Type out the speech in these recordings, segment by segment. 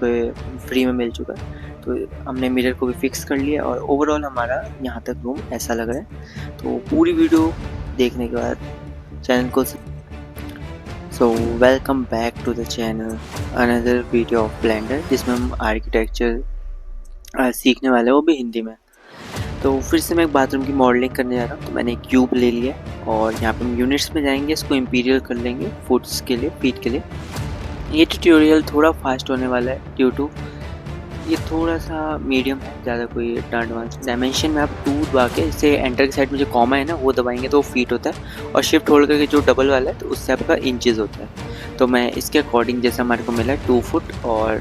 पे फ्री में मिल चुका है। तो हमने मिरर को भी फिक्स कर लिया और ओवरऑल हमारा यहाँ तक रूम ऐसा लग रहा है। तो पूरी वीडियो देखने के बाद चैनल को welcome back to the channel another video of Blender, जिसमें हम आर्किटेक्चर सीखने वाले हैं, वो भी हिंदी में। तो फिर से मैं एक बाथरूम की मॉडलिंग करने जा रहा हूँ। तो मैंने एक क्यूब ले लिया और यहाँ पे हम यूनिट्स में जाएंगे, इसको इम्पीरियल कर लेंगे फुट्स के लिए, फीट के लिए। ये ट्यूटोरियल थोड़ा फास्ट होने वाला है ड्यू टू ये थोड़ा सा मीडियम है, ज़्यादा कोई एडवांस। डायमेंशन में आप 2 दबा के, इससे एंटर की साइड में जो कॉमा है ना वो दबाएंगे तो वो फीट होता है, और शिफ्ट होल्ड करके जो डबल वाला है तो उससे आपका इंचेस होता है। तो मैं इसके अकॉर्डिंग जैसा हमारे को मिला 2 फुट और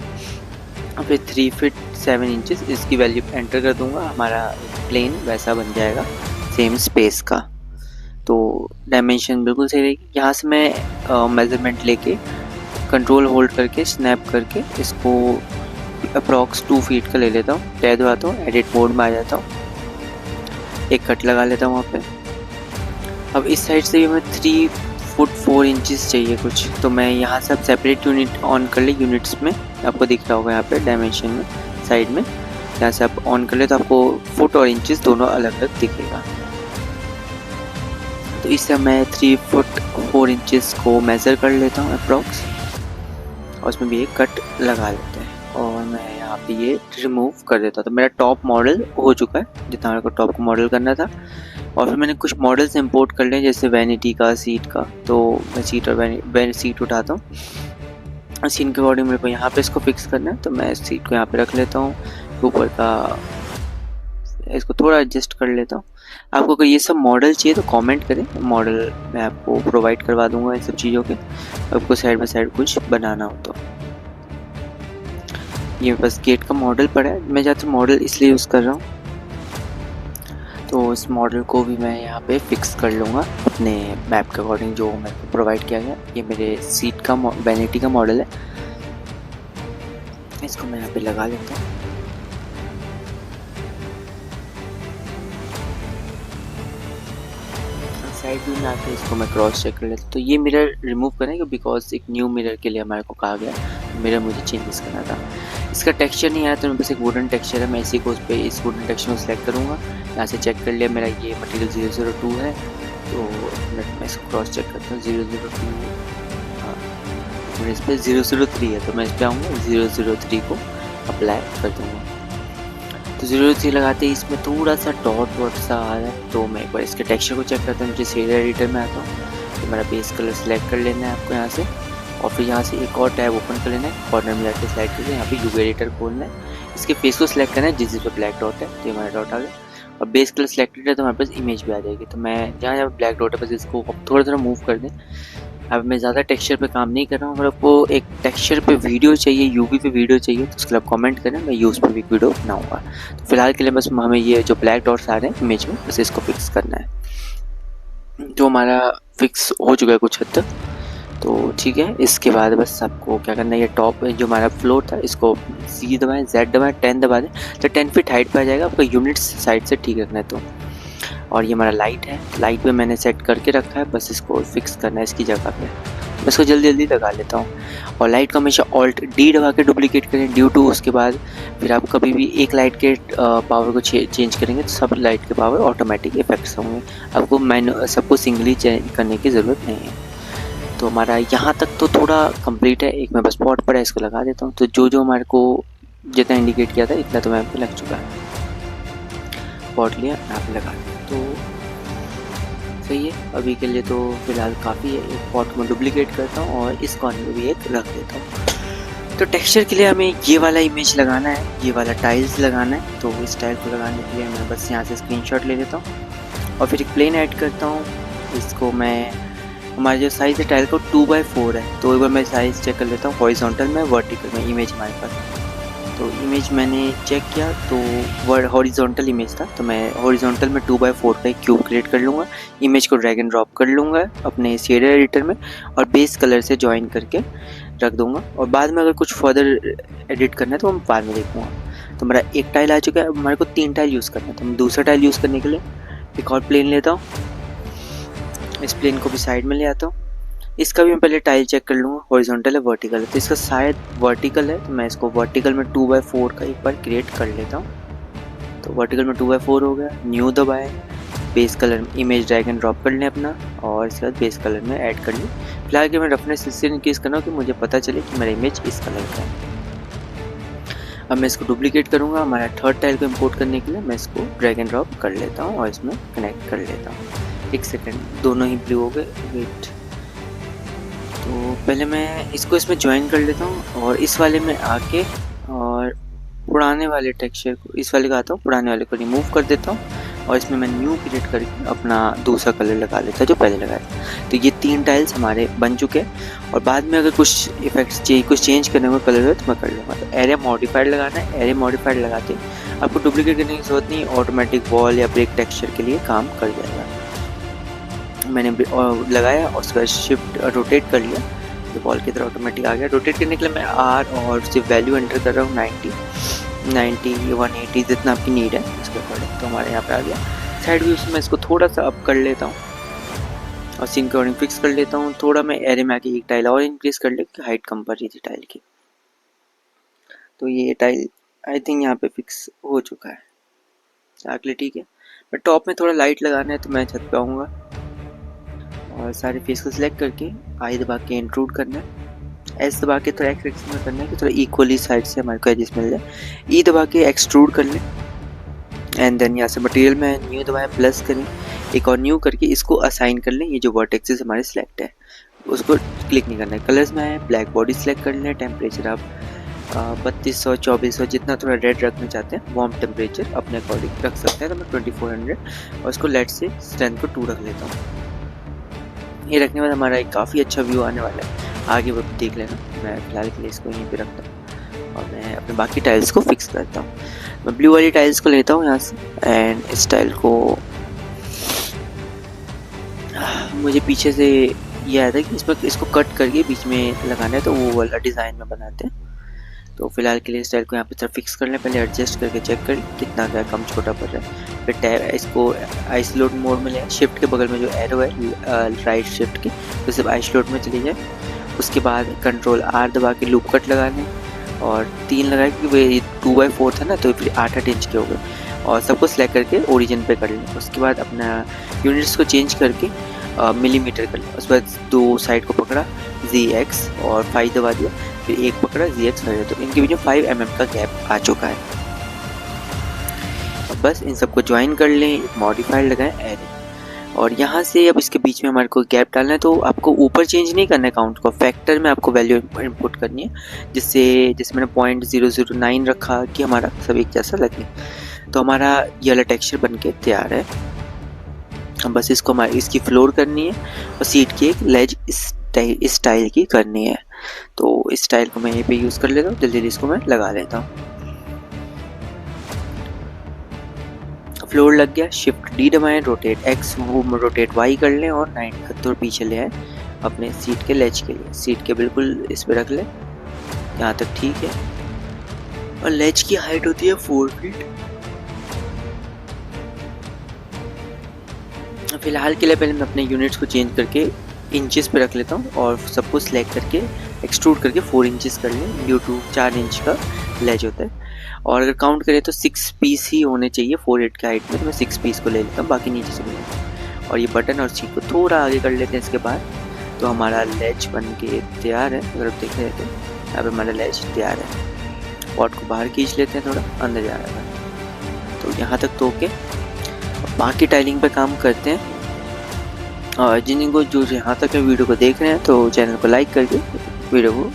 फिर 3 फीट 7 इंचेस इसकी वैल्यू एंटर कर दूंगा, हमारा प्लेन वैसा बन जाएगा सेम स्पेस का। तो डायमेंशन बिल्कुल सही रहेगी। यहाँ से मैं मेजरमेंट लेके कंट्रोल होल्ड करके स्नैप करके इसको अप्रॉक्स 2 फीट का ले लेता हूँ, तय दबाता हूँ, एडिट मोड में आ जाता हूँ, एक कट लगा लेता हूँ वहाँ पे। अब इस साइड से भी हमें 3 फुट 4 इंचेस चाहिए कुछ, तो मैं यहाँ से अब सेपरेट यूनिट ऑन कर ले। यूनिट्स में आपको दिख रहा होगा यहाँ पे डायमेंशन में साइड में, यहाँ से आप ऑन कर ले तो आपको फुट और इंचेस दोनों अलग अलग दिखेगा। तो इससे मैं 3 फुट 4 इंचेस को मेज़र कर लेता हूँ अप्रॉक्स, और उसमें भी एक कट लगा लेते हैं और मैं यहाँ पे ये रिमूव कर देता हूँ। तो मेरा टॉप मॉडल हो चुका है जितना मेरे को टॉप को मॉडल करना था। और फिर मैंने कुछ मॉडल्स इंपोर्ट कर लिए, जैसे वैनिटी का, सीट का। तो मैं सीट और सीट उठाता हूँ, सीन के अकॉर्डिंग मेरे को यहाँ पे इसको फिक्स करना है, तो मैं सीट को यहाँ पे रख लेता हूँ। ऊपर का इसको थोड़ा एडजस्ट कर लेता हूँ। आपको अगर ये सब मॉडल चाहिए तो कमेंट करें, मॉडल मैं आपको प्रोवाइड करवा दूंगा इन सब चीज़ों के, आपको साइड बाय साइड कुछ बनाना हो तो। ये बस गेट का मॉडल पड़ा है, मैं ज़्यादातर मॉडल इसलिए यूज़ कर रहा हूँ। तो इस मॉडल को भी मैं यहाँ पे फिक्स कर लूँगा अपने मैप के अकॉर्डिंग जो मेरे को प्रोवाइड किया गया। ये मेरे सीट का वैनिटी का मॉडल है, इसको मैं यहाँ पे लगा लेता हूँ। साइड व्यू में आके इसको मैं क्रॉस चेक कर लेता हूँ। तो ये मिरर रिमूव करेंगे बिकॉज एक न्यू मिरर के लिए हमारे को कहा गया, मिरर मुझे चेंजेस करना था। इसका टेक्सचर नहीं आया तो मेरे पास एक वुडन टेक्सचर है, मैं इसी को उस पर इस वुडन टेक्सचर को सिलेक्ट करूँगा। यहाँ से चेक कर लिया मेरा ये मटेरियल 002 है, तो मैं इसको क्रॉस चेक करता हूँ 002। हाँ, मेरे इस पर 003 है, तो मैं इस पर आऊँगा 003 को अप्लाई कर दूँगा। तो 003 लगाते ही इसमें थोड़ा सा डॉट वॉट सा आ रहा है, तो मैं एक बार इसके टेक्सचर को चेक करता हूँ। मुझे शेडर एडिटर में आता हूँ, तो मेरा बेस कलर सेलेक्ट कर लेना है आपको यहाँ से, और फिर यहाँ से एक और टैब ओपन कर लेना है, कॉर्नर में जाकर सेलेक्ट करके यहाँ पे यूवी एडिटर खोलना है। इसके फेस को सिलेक्ट करना है जिस पे ब्लैक डॉट है, तो हमारा डॉट आ गया। और बेस कलर सिलेक्टेड है तो हमारे पास इमेज भी आ जाएगी। तो मैं जहाँ जहाँ ब्लैक डॉट है बस इसको थोड़ा थोड़ा मूव कर दें। अब मैं ज़्यादा टेक्सचर पे काम नहीं कर रहा हूँ, अगर आपको एक टेक्सचर पे वीडियो चाहिए, यूवी पे वीडियो चाहिए तो उसके लिए आप कमेंट करें, मैं यूज़ पे भी वीडियो बनाऊँगा। तो फिलहाल के लिए बस हमें ये जो ब्लैक डॉट्स आ रहे हैं इमेज में, बस इसको फिक्स करना है। जो हमारा फिक्स हो चुका है कुछ हद तक, तो ठीक है। इसके बाद बस आपको क्या करना है, ये टॉप जो हमारा फ्लोर था इसको सी दबाएं, जेड दबाएं, 10 दबा दें, तो 10 फीट हाइट पे आ जाएगा। आपका यूनिट्स साइड से ठीक रखना है तो। और ये हमारा लाइट है, लाइट पे मैंने सेट करके रखा है, बस इसको फिक्स करना है इसकी जगह पे। मैं इसको जल्दी जल्दी लगा लेता हूँ। और लाइट को हमेशा ऑल्ट डी दबा के डुप्लीकेट करें ड्यू टू, उसके बाद फिर आप कभी भी एक लाइट के पावर को चेंज करेंगे तो सब लाइट के पावर ऑटोमेटिक इफेक्ट्स होंगे, आपको सबको सिंगली चेंज करने की ज़रूरत नहीं है। तो हमारा यहाँ तक तो थोड़ा कंप्लीट है, एक मैं बस स्पॉट पर है इसको लगा देता हूँ। तो जो हमारे को जितना इंडिकेट किया था इतना तो मैं पे लग चुका है, स्पॉट लिया यहाँ पे लगा दिया, तो सही है। अभी के लिए तो फिलहाल काफ़ी है। एक पॉट में डुप्लीकेट करता हूँ और इस कॉर्नर में भी एक रख देता हूँ। तो टेक्सचर के लिए हमें ये वाला इमेज लगाना है, ये वाला टाइल्स लगाना है। तो इस टाइल को लगाने के लिए मैं बस यहाँ से स्क्रीनशॉट ले लेता हूँ और फिर एक प्लेन ऐड करता हूँ। इसको मैं, हमारे जो साइज़ है टाइल को 2x4 है, तो एक बार मैं साइज़ चेक कर लेता हूँ हॉरिजॉन्टल में, वर्टिकल में। इमेज हमारे पास, तो इमेज मैंने चेक किया तो हॉरिजॉन्टल इमेज था, तो मैं हॉरिजॉन्टल में 2x4 का एक क्यूब क्रिएट कर लूँगा। इमेज को ड्रैग एंड ड्रॉप कर लूँगा अपने शेडर एडिटर में और बेस कलर से ज्वाइन करके रख दूँगा। और बाद में अगर कुछ फर्दर एडिट करना है तो हम बाद में देखूँगा। तो मेरा एक टाइल आ चुका है, अब हमारे को 3 टाइल यूज़ करना है। तो मैं दूसरा टाइल यूज़ करने के लिए एक और प्लेन लेता हूँ, इस प्लेन को भी साइड में ले आता हूँ। इसका भी मैं पहले टाइल चेक कर लूँगा हॉरिजॉन्टल है वर्टिकल है। तो इसका शायद वर्टिकल है, तो मैं इसको वर्टिकल में 2x4 का एक बार क्रिएट कर लेता हूँ। तो वर्टिकल में 2x4 हो गया, न्यू दबाएं, बेस कलर में इमेज ड्रैग एंड ड्रॉप कर लें अपना, और इसके बाद बेस कलर में ऐड कर लें। फिलहाल कि मैं रफनेस इससे इंक्रीज़ करना हो कि मुझे पता चले कि मेरा इमेज इस कलर का है। अब मैं इसको डुप्लीकेट करूँगा। हमारा थर्ड टाइल को इम्पोर्ट करने के लिए मैं इसको ड्रैग एंड ड्रॉप कर लेता हूँ और इसमें कनेक्ट कर लेता हूँ। एक सेकेंड, दोनों ही ब्लू हो गए, वेट। तो पहले मैं इसको इसमें ज्वाइन कर लेता हूँ और इस वाले में आके और पुराने वाले टेक्सचर को, इस वाले का आता हूँ, पुराने वाले को रिमूव कर देता हूँ और इसमें मैं न्यू क्रिएट करके अपना दूसरा कलर लगा लेता जो पहले लगाया था। तो ये 3 टाइल्स हमारे बन चुके हैं और बाद में अगर कुछ इफेक्ट्स चाहिए, कुछ चेंज करने में कलर है तो मैं कर लूँगा। तो एरे मॉडिफाइड लगाना है, एरे मॉडिफाइड लगाते आपको डुप्लीकेट करने की जरूरत नहीं, ऑटोमेटिक वॉल या ब्रेक टेक्सचर के लिए काम कर जाएगा। मैंने लगाया और उसका शिफ्ट रोटेट कर लिया, तो वॉल की तरह ऑटोमेटिक आ गया। रोटेट करने के लिए मैं आर और सिर्फ वैल्यू एंटर कर रहा हूँ 90 180 जितना आपकी नीड है इसके अकॉर्डिंग। तो हमारे यहाँ पे आ गया। साइड व्यू से मैं इसको थोड़ा सा अप कर लेता हूँ और सीन कोडिंग फिक्स कर लेता हूँ। थोड़ा मैं एरे में आके एक टाइल और इंक्रीज कर ले, हाइट कम पड़ रही थी टाइल की। तो ये टाइल आई थिंक यहाँ पे फिक्स हो चुका है, आगे ठीक है। मैं टॉप में थोड़ा लाइट लगाना है तो मैं छत पे आऊँगा और सारे फेस को सिलेक्ट करके आई दबा के इंट्रूड करना है, एस दबा के थोड़ा एक्स में करना है कि थोड़ा इक्वली साइड से हमारे को एजेस मिल जाए। ई दबा के एक्सट्रूड कर लें एंड देन यहाँ से मटेरियल में न्यू दबाएं, प्लस करें, एक और न्यू करके इसको असाइन कर लें। ये जो वर्टेक्सेस हमारे सिलेक्ट है उसको क्लिक नहीं करना है। कलर्स में आए, ब्लैक बॉडी सिलेक्ट कर लें, टेम्परेचर आप 3200 2400 जितना थोड़ा रेड रखना चाहते हैं, वार्म टेम्परेचर अपने अकॉर्डिंग रख सकते हैं। तो मैं 2400 और इसको लेट से स्ट्रेंथ को 2 रख लेता हूँ। ये रखने के बाद हमारा एक काफ़ी अच्छा व्यू आने वाला है, आगे वो देख लेना। मैं फिलहाल के लिए इसको यहीं पे रखता हूँ और मैं अपने बाकी टाइल्स को फिक्स करता हूँ। मैं ब्लू वाली टाइल्स को लेता हूँ यहाँ से एंड इस टाइल को मुझे पीछे से ये आया था कि इसमें इसको कट करके बीच में लगाना है, तो वो वाला डिज़ाइन में बनाते हैं। तो फिलहाल के लिए स्टाइल को यहाँ पे थोड़ा फिक्स कर लें, पहले एडजस्ट करके चेक करें कितना क्या कम छोटा पड़ रहा है। फिर टैब इसको आइसोलेट मोड में ले, शिफ्ट के बगल में जो एरो है राइट शिफ्ट की, तो सिर्फ आइसोलेट में चली जाए। उसके बाद कंट्रोल आर दबा के लूप कट लगाने और 3 लगाए क्योंकि वे 2x4 था ना, तो फिर 8-8 इंच के हो गए और सबको सिलेक्ट करके ओरिजिन पे कर लें। उसके बाद अपना यूनिट्स को चेंज करके मिलीमीटर कर लिया। उसके बाद 2 साइड को पकड़ा ZX और 5 दबा दिया, फिर एक पकड़ा ZX कर दिया, तो इनके बीच में 5 mm का गैप आ चुका है। अब बस इन सबको ज्वाइन कर लें, मॉडिफाइड लगाएं एरे, और यहाँ से अब इसके बीच में हमारे को गैप डालना है। तो आपको ऊपर चेंज नहीं करना है काउंट को, फैक्टर में आपको वैल्यू इनपुट करनी है, जिससे मैंने 0.009 रखा कि हमारा सब एक जैसा लगे। तो हमारा ये वाला टेक्सचर बन के तैयार है। अब बस इसको हमारी इसकी फ्लोर करनी है और सीट की एक लेज इस स्टाइल की करनी है। तो इस स्टाइल को मैं यहीं पे यूज़ कर लेता हूँ, जल्दी इसको मैं लगा लेता हूँ। फ्लोर लग गया, शिफ्ट डी दबाएं, रोटेट एक्स वो रोटेट वाई कर लें और 90 पीछे ले आए अपने सीट के लेज के लिए। सीट के बिल्कुल इस पे रख लें, यहाँ तक ठीक है। और लेज की हाइट होती है 4 फीट। फिलहाल के लिए पहले मैं अपने यूनिट्स को चेंज करके इंचेस पे रख लेता हूँ और सबको सिलेक्ट करके एक्सट्रूड करके 4 इंचेस कर लें, ड्यू टू 4 इंच का लेज होता है। और अगर काउंट करें तो 6 पीस ही होने चाहिए 4/8 के हाइट में, तो मैं 6 पीस को ले लेता हूँ, बाकी नीचे से ले लेता हूँ। और ये बटन और सीट को थोड़ा आगे कर लेते हैं इसके बाद, तो हमारा लेज बन के तैयार है। अगर आप देख रहे थे यहाँ पे हमारा लेज तैयार है। पॉट को बाहर खींच लेते हैं, थोड़ा अंदर जा रहा है, तो यहाँ तक तो ओके। बाकी टाइलिंग पे काम करते हैं। और जिनको जो यहाँ तक के वीडियो को देख रहे हैं तो चैनल को लाइक करके वीडियो को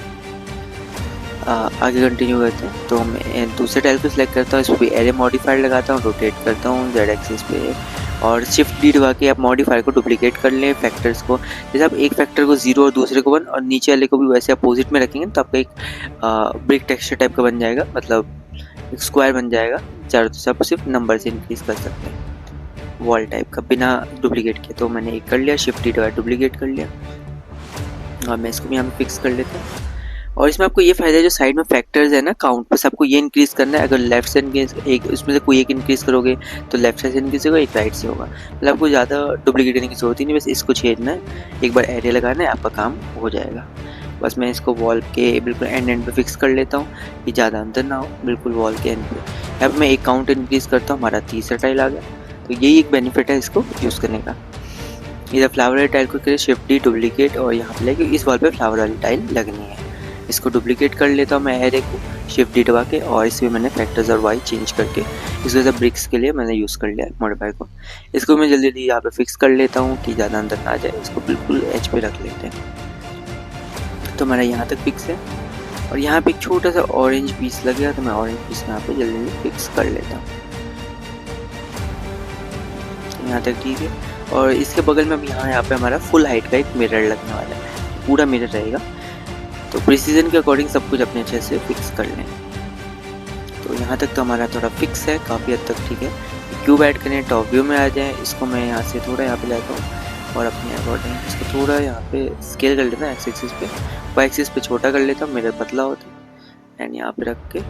आगे कंटिन्यू करते हैं। तो मैं दूसरे टाइल को सिलेक्ट करता हूँ, इस पर एरे मॉडिफाइड लगाता हूँ, रोटेट करता हूँ Z एक्सिस पे और शिफ्ट डी दबा के आप मॉडिफायर को डुप्लीकेट कर लें। फैक्टर्स को जैसे आप एक फैक्टर को 0 और दूसरे को 1 और नीचे वाले को भी वैसे अपोजिट में रखेंगे तो आपका एक ब्रिक टेक्सचर टाइप का बन जाएगा, मतलब एक स्क्वायर बन जाएगा। चारों तरफ से आप सिर्फ नंबर से इंक्रीज कर सकते हैं वॉल टाइप का बिना डुप्लीकेट किए। तो मैंने एक कर लिया, शिफ्ट डी दबा डुप्लीकेट कर लिया और मैं इसको भी यहाँ पे फिक्स कर लेता हूँ। और इसमें आपको ये फ़ायदा है, जो साइड में फैक्टर्स है ना काउंट, बस आपको ये इंक्रीज करना है। अगर लेफ्ट से एक उसमें से कोई एक इंक्रीज करोगे तो लेफ्ट साइड से इंक्रीज होगा, एक राइट से होगा। मतलब आपको ज़्यादा डुप्लीकेट करने की जरूरत ही नहीं, बस इसको छेदना है, एक बार एरिया लगाना है, आपका काम हो जाएगा। बस मैं इसको वॉल के बिल्कुल एंड पे फिक्स कर लेता हूँ कि ज़्यादा अंदर ना हो, बिल्कुल वॉल के एंड पे। यहाँ पर मैं एक काउंट इंक्रीज करता हूँ, हमारा तीसरा टाइल आ गया। तो यही एक बेनिफिट है इसको यूज़ करने का। इधर फ्लावर वाली टाइल को करिए शिफ्ट डी डुप्लीकेट, और यहाँ पे लेके इस वॉल पे फ्लावर वाली टाइल लगनी है। इसको डुप्लीकेट कर लेता हूँ मैं एरे को शिफ्ट डी दबा के, और इसमें मैंने फैक्टर्स और वाई चेंज करके इसको सब ब्रिक्स के लिए मैंने यूज़ कर लिया मॉडिफायर को। इसको मैं जल्दी जल्दी यहाँ पे फिक्स कर लेता हूँ कि ज़्यादा अंदर ना आ जाए। इसको बिल्कुल एज पे रख लेते हैं। तो मेरा यहाँ तक फिक्स है, और यहाँ पे एक छोटा सा ऑरेंज पीस लगेगा, तो मैं ऑरेंज पीस यहाँ पे जल्दी जल्दी फिक्स कर लेता हूँ। यहाँ तक ठीक है। और इसके बगल में अब यहाँ पे हमारा फुल हाइट का एक मिरर लगने वाला है, पूरा मिरर रहेगा। तो प्रिसीजन के अकॉर्डिंग सब कुछ अपने अच्छे से फिक्स कर लें। तो यहाँ तक तो हमारा थोड़ा फिक्स है, काफ़ी हद तक ठीक है। क्यूब ऐड करें, टॉप व्यू में आ जाए। इसको मैं यहाँ से थोड़ा यहाँ पे लाता हूँ और अपने अकॉर्डिंग इसको थोड़ा यहाँ पे स्केल कर लेता हूँ एक्स एक्सिस पे, वाई एक्सिस पे छोटा कर लेता हूँ, मिरर पतला होता है। एंड यहाँ पे रख के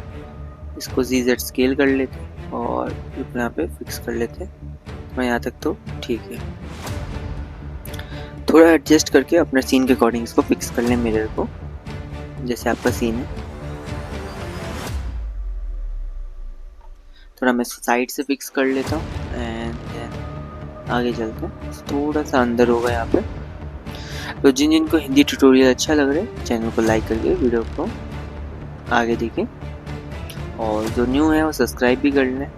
इसको ZZ स्केल कर लेते हैं और बिल्कुल यहाँ पे फिक्स कर लेते हैं। मैं यहाँ तक तो ठीक है। थोड़ा एडजस्ट करके अपने सीन के अकॉर्डिंग इसको फिक्स कर लें मिरर को, जैसे आपका सीन है। थोड़ा मैं साइड से फिक्स कर लेता हूँ एंड देन आगे चलते हैं। थोड़ा सा अंदर होगा यहाँ पे। तो जिनको हिंदी ट्यूटोरियल अच्छा लग रहा है चैनल को लाइक करके वीडियो को आगे देखें, और जो न्यू है वो सब्सक्राइब भी कर लें।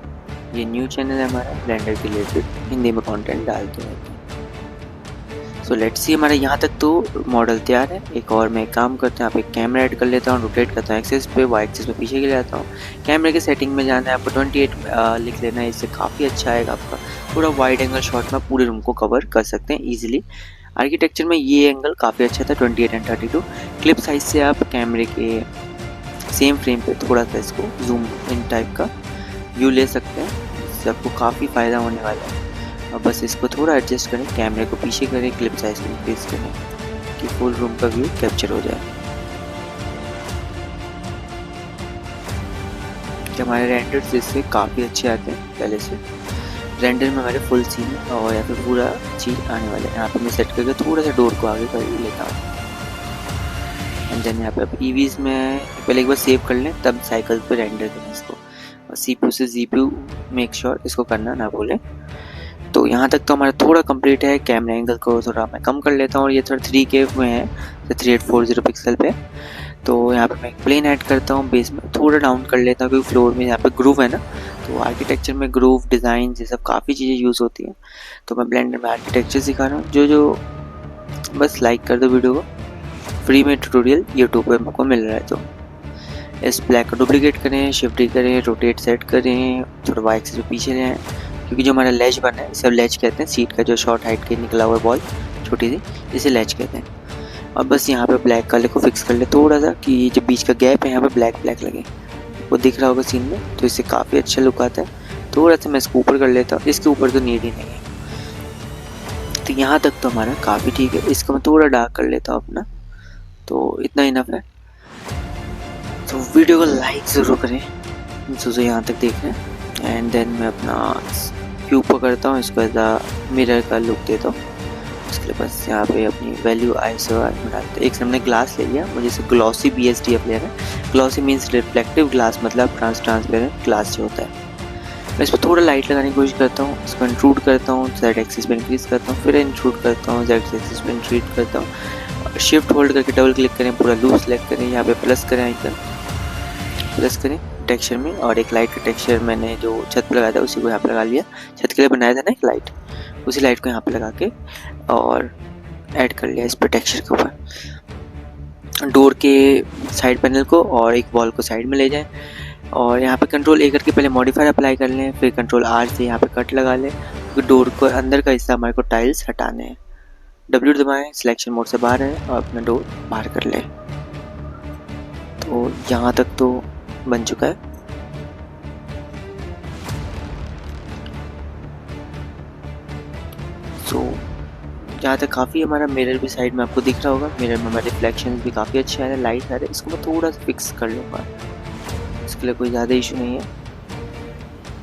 ये न्यू चैनल है हमारा, ब्लेंडर के रिलेटेड हिंदी में कंटेंट डालते हैं। सो लेट्स सी, हमारा यहाँ तक तो मॉडल तैयार है। एक और मैं काम करते हैं, यहाँ पे कैमरा ऐड कर लेता हूँ, रोटेट करता हूँ एक्सिस पे, वाई एक्सिस पे पीछे के ले आता हूँ। कैमरे के सेटिंग में जाना है आपको 28 लिख लेना है, इससे काफ़ी अच्छा आएगा आपका। पूरा वाइड एंगल शॉट में पूरे रूम को कवर कर सकते हैं ईजिली। आर्किटेक्चर में ये एंगल काफ़ी अच्छा था 28 एंड 32। क्लिप साइज से आप कैमरे के सेम फ्रेम पे थोड़ा सा इसको जूम इन टाइप का व्यू ले सकते हैं, इससे आपको काफ़ी फ़ायदा होने वाला है। अब बस इसको थोड़ा एडजस्ट करें, कैमरे को पीछे करें, क्लिप साइज को इंक्रीज करें कि फुल रूम का व्यू कैप्चर हो जाए। कि हमारे रेंडर्स इससे काफ़ी अच्छे आते हैं पहले से। रेंडर में हमारे फुल सीन और या फिर पूरा चीज़ आने वाला है। यहाँ पे मैं सेट करके थोड़ा सा डोर को आगे कर लेता हूँ। एंड देन यहाँ पे अब ईवीज़ में पहले एक बार सेव कर लें, तब साइकिल पे रेंडर करें इसको, और CPU से GPU मेक श्योर इसको करना ना भूलें। तो यहाँ तक तो हमारा थोड़ा कंप्लीट है। कैमरा एंगल को थोड़ा मैं कम कर लेता हूँ, और ये थोड़ा 3K में है, तो 3840 पिक्सल पे। तो यहाँ पे मैं एक प्लेन ऐड करता हूँ, बेस में थोड़ा डाउन कर लेता हूँ क्योंकि फ्लोर में यहाँ पे ग्रूव है ना, तो आर्किटेक्चर में ग्रूव डिज़ाइन ये सब काफ़ी चीज़ें यूज़ होती हैं। तो मैं ब्लेंडर में आर्किटेक्चर सिखा रहा हूँ। जो बस लाइक कर दो वीडियो को, फ्री में ट्यूटोरियल यूट्यूब पर आपको मिल रहा है। तो इस ब्लैक को डुप्लीकेट करें, शिफ्ट डी करें, रोटेट सेट करें, थोड़ा वाई एक्सिस पे पीछे ले आएँ, क्योंकि जो हमारा लेज बना है इसे लेज कहते हैं। सीट का जो शॉर्ट हाइट के निकला हुआ बॉल छोटी सी, इसे लेज कहते हैं। और बस यहाँ पे ब्लैक कलर को फिक्स कर ले थोड़ा सा, कि जो बीच का गैप है यहाँ पे ब्लैक ब्लैक लगे, वो दिख रहा होगा सीन में, तो इससे काफ़ी अच्छा लुक आता है। थोड़ा सा मैं इसको ऊपर कर लेता हूँ, इसके ऊपर तो नीड ही नहीं है। तो यहाँ तक तो हमारा काफ़ी ठीक है। इसको मैं थोड़ा डार्क कर लेता हूँ अपना, तो इतना इनफ है। तो वीडियो को लाइक ज़रूर करें जो यहाँ तक देख रहे हैं। एंड देन मैं अपना क्यूब पकड़ता हूँ, इसको एज अ मिरर का लुक देता हूँ। उसके लिए बस यहाँ पे अपनी वैल्यू ISO में डालते हैं। एक हमने ग्लास ले लिया, मुझे इसे ग्लॉसी BSDF लेना है। ग्लॉसी मीन्स रिफ्लेक्टिव ग्लास, मतलब ट्रांसपेरेंट ग्लास जो होता है। मैं इस पर थोड़ा लाइट लगाने की कोशिश करता हूँ, इसको इंट्रूड करता हूँ, Z एक्सिस पे इंक्रीज करता हूँ, फिर इंट्रूड करता हूँ, Z एक्सिस पे इंक्रीज करता हूँ। शिफ्ट होल्ड करके डबल क्लिक करें, पूरा लूप सेलेक्ट करें, यहाँ पे प्लस करें, आइकन प्लस करें टेक्सचर में, और एक लाइट का टेक्सचर मैंने जो छत पर लगाया था उसी को यहाँ पे लगा लिया। छत के लिए बनाया था ना एक लाइट, उसी लाइट को यहाँ पे लगा के और ऐड कर लिया इस पर टेक्सचर के ऊपर। डोर के साइड पैनल को और एक वॉल को साइड में ले जाएं, और यहाँ पे कंट्रोल A करके पहले मॉडिफायर अप्लाई कर लें, फिर कंट्रोल R से यहाँ पे कट लगा लें, क्योंकि डोर को अंदर का हिस्सा हमारे को टाइल्स हटाने हैं। W दबाएं, सिलेक्शन मोड से बाहर है और अपना डोर बाहर कर लें। तो यहाँ तक तो बन चुका है। सो यहाँ तक काफ़ी हमारा मिरर भी साइड में आपको दिख रहा होगा, मिरर में हमारे रिफ्लेक्शन भी काफ़ी अच्छे आ रहे हैं, लाइट आ रहे हैं। इसको मैं थोड़ा सा फिक्स कर लूँगा, इसके लिए कोई ज़्यादा इशू नहीं है।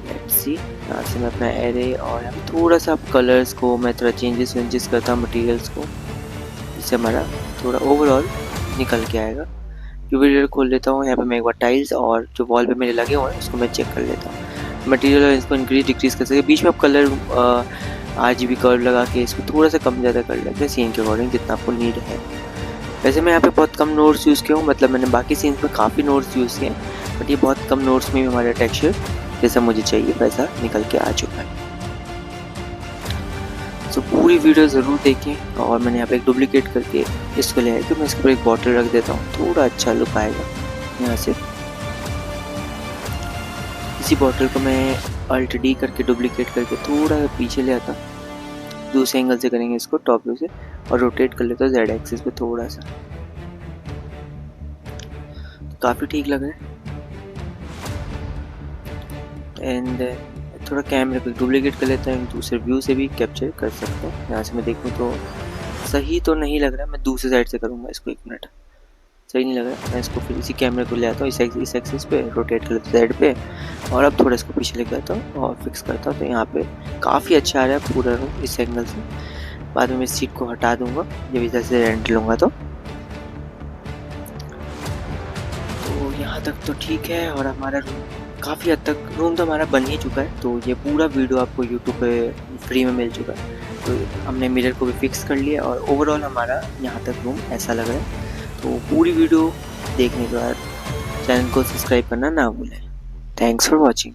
लेट्स सी, यहाँ से मैं अपना एरे और यहाँ थोड़ा सा कलर्स को मैं थोड़ा चेंजेस वेंजेस करता हूँ मटेरियल्स को, इससे हमारा थोड़ा ओवरऑल निकल के आएगा। यूवी रीडर खोल लेता हूँ, यहाँ पे मैं एक बार टाइल्स और जो वॉल पे मेरे लगे हुए हैं उसको मैं चेक कर लेता हूँ। मटेरियल और इसको इंक्रीज डिक्रीज कर सकते, बीच में आप कलर RGB कर्व लगा के इसको थोड़ा सा कम ज़्यादा कर लेते हैं सीन के अकॉर्डिंग जितना आपको नीड है। वैसे मैं यहाँ पे बहुत कम नोड्स यूज़ किया हूँ, मतलब मैंने बाकी सीन्स में काफ़ी नोड्स यूज़ किए हैं, बट ये बहुत कम नोड्स में भी हमारा टेक्सचर जैसा मुझे चाहिए वैसा निकल के आ चुका है। तो पूरी वीडियो ज़रूर देखें। और मैंने यहाँ पे एक डुप्लीकेट करके इसको ले आया कि मैं इसके ऊपर एक बॉटल रख देता हूँ, थोड़ा अच्छा लुक आएगा। यहाँ से इसी बॉटल को मैं Alt D करके डुप्लीकेट करके थोड़ा पीछे ले आता हूँ, दूसरे एंगल से करेंगे इसको टॉप व्यू से, और रोटेट कर लेता हूँ Z एक्सिस पे थोड़ा सा, काफ़ी ठीक लग रहा है। एंड थोड़ा कैमरे को डुप्लीकेट कर लेता हूँ, दूसरे व्यू से भी कैप्चर कर सकता हूँ। यहाँ से मैं देखूँ तो सही तो नहीं लग रहा, मैं दूसरी साइड से करूँगा इसको, 1 मिनट, सही नहीं लग रहा। मैं इसको फिर इसी कैमरे को ले आता हूँ इस एक्सिस पे, रोटेट कर लेता हूँ Z पे, और अब थोड़ा इसको पीछे लेकर आता हूँ और फिक्स करता हूँ। तो यहाँ पे काफ़ी अच्छा आ रहा है पूरा रूम इस एंगल से। बाद में मैं इस सीट को हटा दूँगा जब इधर से रेंट लूँगा तो यहाँ तक तो ठीक है। और हमारा रूम काफ़ी हद तक, रूम तो हमारा बन ही चुका है। तो ये पूरा वीडियो आपको यूट्यूब पे फ्री में मिल चुका है। तो हमने मिरर को भी फिक्स कर लिया और ओवरऑल हमारा यहाँ तक रूम ऐसा लग रहा है। तो पूरी वीडियो देखने के बाद चैनल को सब्सक्राइब करना ना भूलें। Thanks for watching.